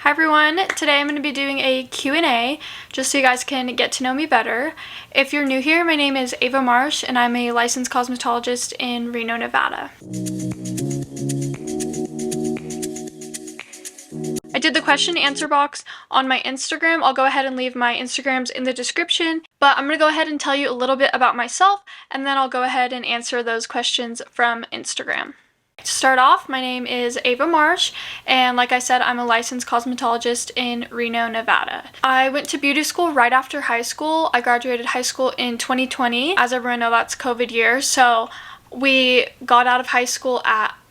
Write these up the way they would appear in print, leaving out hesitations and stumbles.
Hi everyone, today I'm going to be doing a Q&A just so you guys can get to know me better. If you're new here, my name is Ava Marsh and I'm a licensed cosmetologist in Reno, Nevada. I did the question and answer box on my Instagram. I'll go ahead and leave my Instagrams in the description, but I'm going to go ahead and tell you a little bit about myself and then I'll go ahead and answer those questions from Instagram. To start off, my name is Ava Marsh, and like I said, I'm a licensed cosmetologist in Reno, Nevada. I went to beauty school right after high school. I graduated high school in 2020. As everyone knows, that's COVID year, so we got out of high school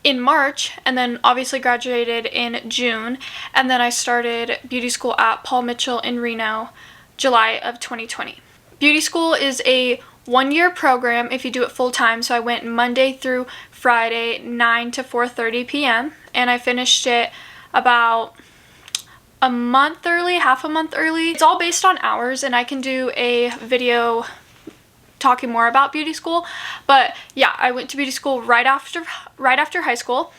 in March, and then obviously graduated in June, and then I started beauty school at Paul Mitchell in Reno, July of 2020. Beauty school is a one-year program if you do it full-time, so I went Monday through Friday, 9 to 4:30 p.m. and I finished it about a month early, half a month early. It's all based on hours, and I can do a video talking more about beauty school, but yeah, I went to beauty school right after high school.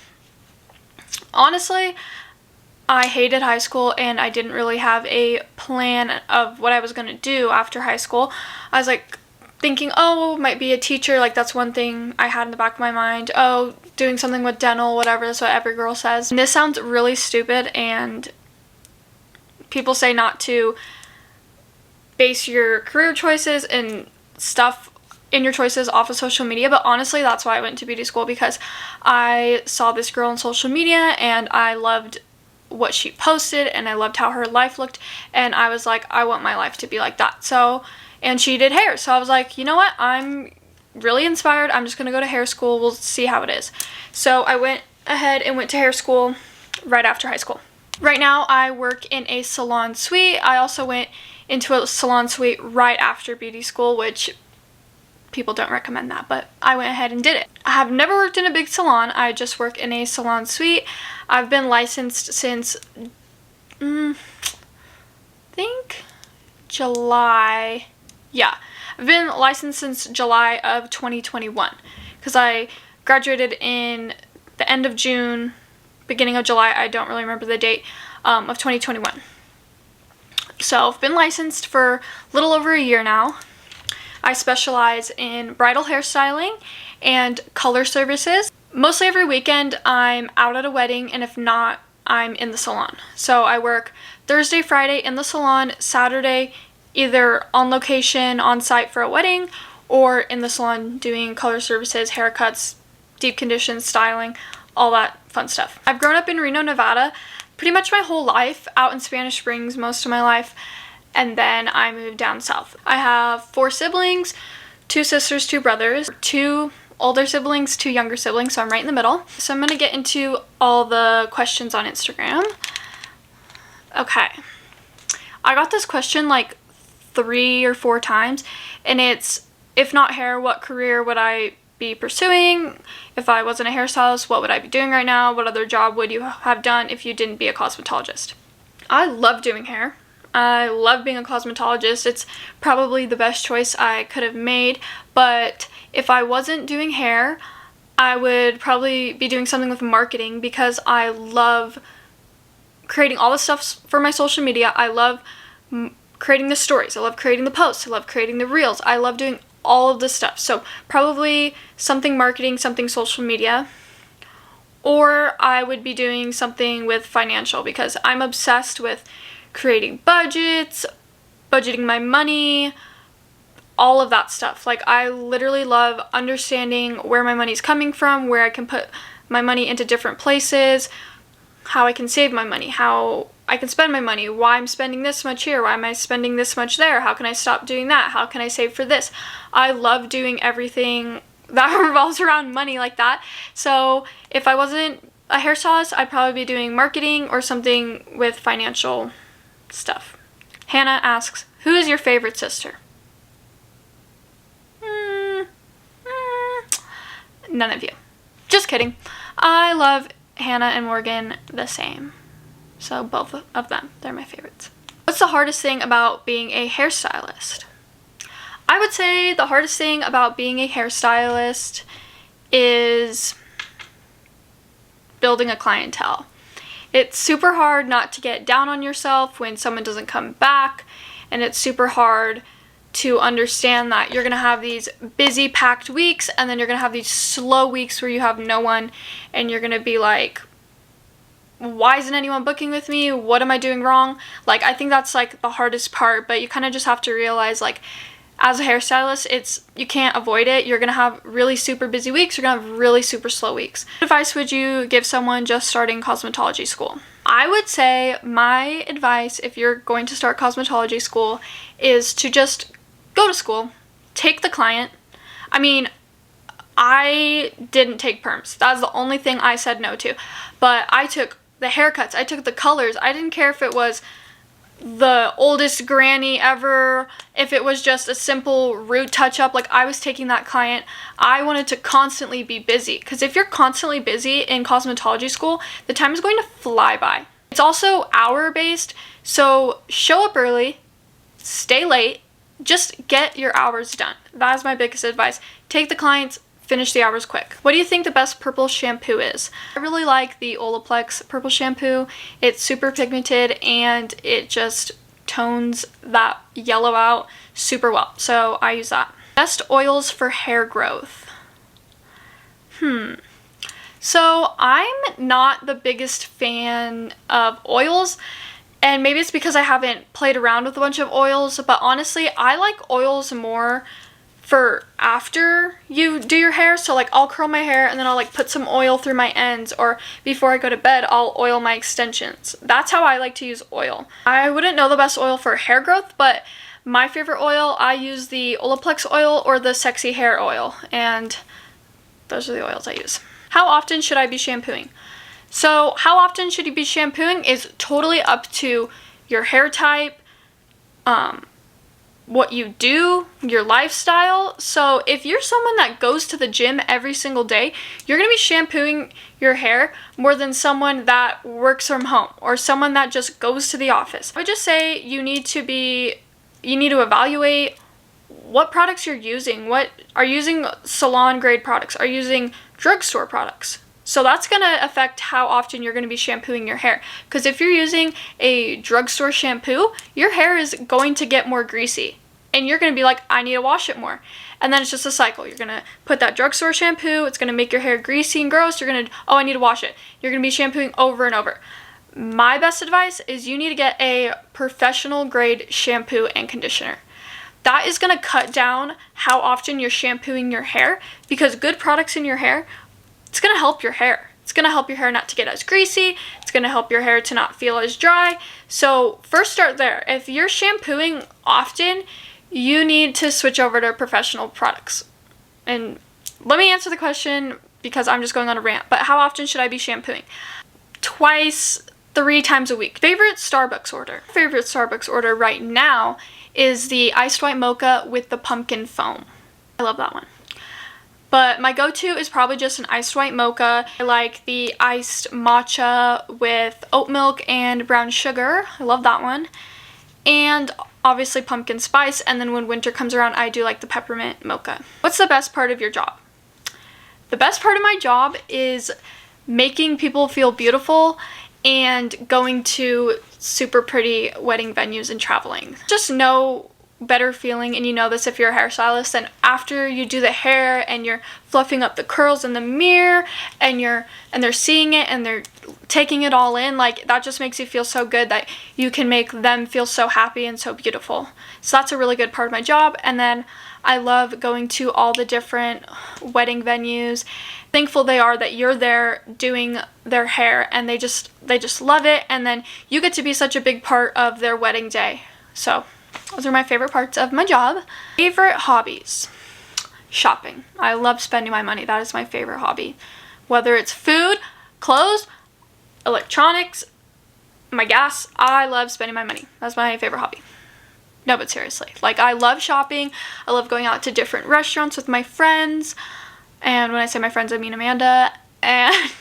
Honestly, I hated high school and I didn't really have a plan of what I was going to do after high school. I was like thinking, oh, might be a teacher, like that's one thing I had in the back of my mind. Oh, doing something with dental, whatever, that's what every girl says. And this sounds really stupid, and people say not to base your career choices and stuff in your choices off of social media, but honestly that's why I went to beauty school, because I saw this girl on social media and I loved what she posted and I loved how her life looked, and I was like, I want my life to be like that. So, and she did hair, so I was like, you know what, I'm really inspired, I'm just gonna go to hair school, we'll see how it is. So I went ahead and went to hair school right after high school. Right now I work in a salon suite. I also went into a salon suite right after beauty school, which people don't recommend that, but I went ahead and did it. I have never worked in a big salon, I just work in a salon suite. I've been licensed since I think July. Yeah, I've been licensed since July of 2021 because I graduated in the end of June, beginning of July, I don't really remember the date, of 2021. So I've been licensed for a little over a year now. I specialize in bridal hairstyling and color services. Mostly every weekend I'm out at a wedding, and if not, I'm in the salon. So I work Thursday, Friday in the salon, Saturday either on location, on site for a wedding, or in the salon doing color services, haircuts, deep conditions, styling, all that fun stuff. I've grown up in Reno, Nevada pretty much my whole life, out in Spanish Springs most of my life, and then I moved down south. I have 4 siblings, 2 sisters, 2 brothers, 2 older siblings, 2 younger siblings, so I'm right in the middle. So I'm going to get into all the questions on Instagram. Okay. I got this question like 3 or 4 times, and it's, if not hair, what career would I be pursuing? If I wasn't a hairstylist, what would I be doing right now? What other job would you have done if you didn't be a cosmetologist? I love doing hair. I love being a cosmetologist. It's probably the best choice I could have made, but if I wasn't doing hair, I would probably be doing something with marketing, because I love creating all the stuff for my social media. I love creating the stories, I love creating the posts, I love creating the reels, I love doing all of this stuff. So probably something marketing, something social media, or I would be doing something with financial, because I'm obsessed with creating budgets, budgeting my money, all of that stuff. Like, I literally love understanding where my money's coming from, where I can put my money into different places, how I can save my money, how I can spend my money, why I'm spending this much here, why am I spending this much there, how can I stop doing that, how can I save for this. I love doing everything that revolves around money like that. So if I wasn't a hairstylist, I'd probably be doing marketing or something with financial stuff. Hannah asks, who is your favorite sister? None of you. Just kidding. I love Hannah and Morgan the same. So both of them, they're my favorites. What's the hardest thing about being a hairstylist? I would say the hardest thing about being a hairstylist is building a clientele. It's super hard not to get down on yourself when someone doesn't come back, and it's super hard to understand that you're gonna have these busy, packed weeks, and then you're gonna have these slow weeks where you have no one, and you're gonna be like, why isn't anyone booking with me? What am I doing wrong? Like, I think that's like the hardest part, but you kind of just have to realize, like, as a hairstylist, you can't avoid it. You're gonna have really super busy weeks, you're gonna have really super slow weeks. What advice would you give someone just starting cosmetology school? I would say my advice, if you're going to start cosmetology school, is to just go to school, take the client. I mean, I didn't take perms. That's the only thing I said no to. But I took the haircuts, I took the colors. I didn't care if it was the oldest granny ever, if it was just a simple root touch-up. Like, I was taking that client. I wanted to constantly be busy, because if you're constantly busy in cosmetology school, the time is going to fly by. It's also hour-based, so show up early, stay late, just get your hours done. That is my biggest advice. Take the clients, finish the hours quick. What do you think the best purple shampoo is? I really like the Olaplex purple shampoo. It's super pigmented and it just tones that yellow out super well. So I use that. Best oils for hair growth. So I'm not the biggest fan of oils, and maybe it's because I haven't played around with a bunch of oils, but honestly, I like oils more for after you do your hair. So like, I'll curl my hair and then I'll like put some oil through my ends, or before I go to bed I'll oil my extensions. That's how I like to use oil. I wouldn't know the best oil for hair growth, but my favorite oil, I use the Olaplex oil or the Sexy Hair oil, and those are the oils I use. How often should I be shampooing? So how often should you be shampooing is totally up to your hair type, what you do, your lifestyle. So if you're someone that goes to the gym every single day, you're going to be shampooing your hair more than someone that works from home or someone that just goes to the office. I would just say you need to evaluate what products you're using. What are you using? Salon grade products? Are you using drugstore products? So that's going to affect how often you're going to be shampooing your hair. Because if you're using a drugstore shampoo, your hair is going to get more greasy. And you're going to be like, I need to wash it more. And then it's just a cycle. You're going to put that drugstore shampoo. It's going to make your hair greasy and gross. You're going to, oh, I need to wash it. You're going to be shampooing over and over. My best advice is you need to get a professional grade shampoo and conditioner. That is going to cut down how often you're shampooing your hair, because good products in your hair, it's going to help your hair. It's going to help your hair not to get as greasy. It's going to help your hair to not feel as dry. So first start there. If you're shampooing often, you need to switch over to professional products. And let me answer the question, because I'm just going on a rant, but how often should I be shampooing? Twice, 3 times a week. Favorite Starbucks order? Favorite Starbucks order right now is the iced white mocha with the pumpkin foam. I love that one. But my go-to is probably just an iced white mocha. I like the iced matcha with oat milk and brown sugar. I love that one. And obviously pumpkin spice. And then when winter comes around, I do like the peppermint mocha. What's the best part of your job? The best part of my job is making people feel beautiful and going to super pretty wedding venues and traveling. Just no better feeling, and you know this if you're a hairstylist, and after you do the hair and you're fluffing up the curls in the mirror and they're seeing it and they're taking it all in, like, that just makes you feel so good that you can make them feel so happy and so beautiful. So that's a really good part of my job. And then I love going to all the different wedding venues. Thankful they are that you're there doing their hair, and they just love it, and then you get to be such a big part of their wedding day. So those are my favorite parts of my job. Favorite hobbies? Shopping. I love spending my money. That is my favorite hobby. Whether it's food, clothes, electronics, my gas, I love spending my money. That's my favorite hobby. No, but seriously, like, I love shopping. I love going out to different restaurants with my friends. And when I say my friends, I mean Amanda. And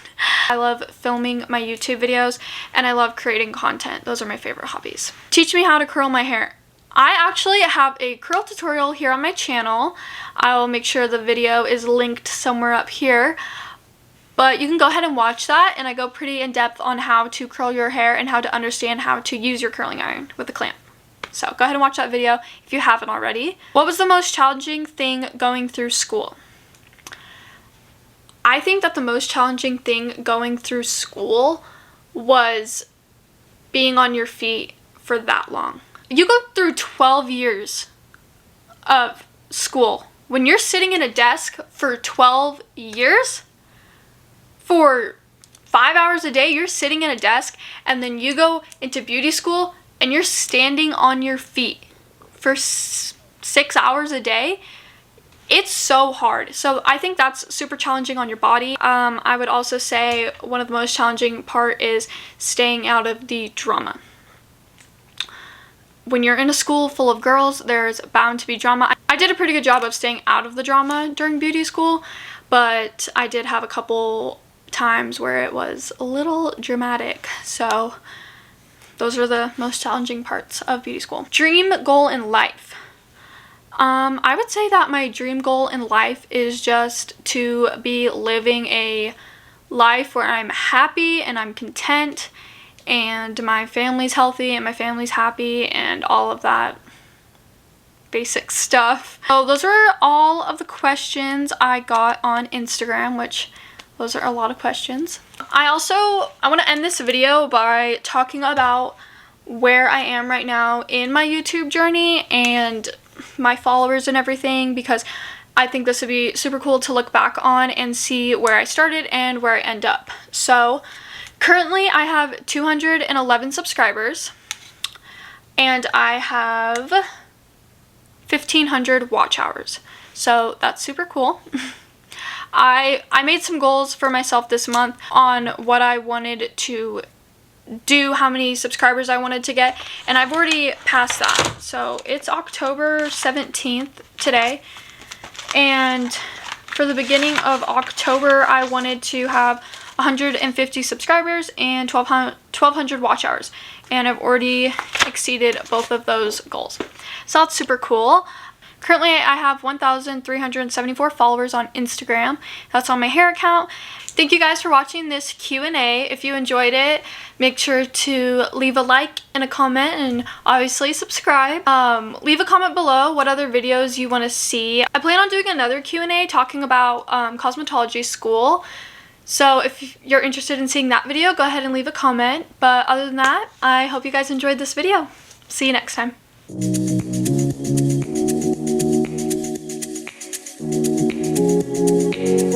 I love filming my YouTube videos, and I love creating content. Those are my favorite hobbies. Teach me how to curl my hair. I actually have a curl tutorial here on my channel. I will make sure the video is linked somewhere up here. But you can go ahead and watch that, and I go pretty in depth on how to curl your hair and how to understand how to use your curling iron with a clamp. So go ahead and watch that video if you haven't already. What was the most challenging thing going through school? I think that the most challenging thing going through school was being on your feet for that long. You go through 12 years of school. When you're sitting in a desk for 12 years, for 5 hours a day, you're sitting in a desk, and then you go into beauty school and you're standing on your feet for 6 hours a day. It's so hard. So I think that's super challenging on your body. I would also say one of the most challenging part is staying out of the drama. When you're in a school full of girls, there's bound to be drama. I did a pretty good job of staying out of the drama during beauty school, but I did have a couple times where it was a little dramatic. So those are the most challenging parts of beauty school. Dream goal in life. I would say that my dream goal in life is just to be living a life where I'm happy and I'm content and my family's healthy and my family's happy and all of that basic stuff. So those were all of the questions I got on Instagram, which those are a lot of questions. I want to end this video by talking about where I am right now in my YouTube journey and my followers and everything, because I think this would be super cool to look back on and see where I started and where I end up. So currently I have 211 subscribers and I have 1,500 watch hours. So that's super cool. I made some goals for myself this month on what I wanted to do, how many subscribers I wanted to get, and I've already passed that. So it's October 17th today, and for the beginning of October I wanted to have 150 subscribers and 1,200 watch hours, and I've already exceeded both of those goals. So that's super cool. Currently, I have 1,374 followers on Instagram. That's on my hair account. Thank you guys for watching this Q&A. If you enjoyed it, make sure to leave a like and a comment, and obviously subscribe. Leave a comment below what other videos you want to see. I plan on doing another Q&A talking about cosmetology school. So if you're interested in seeing that video, go ahead and leave a comment. But other than that, I hope you guys enjoyed this video. See you next time.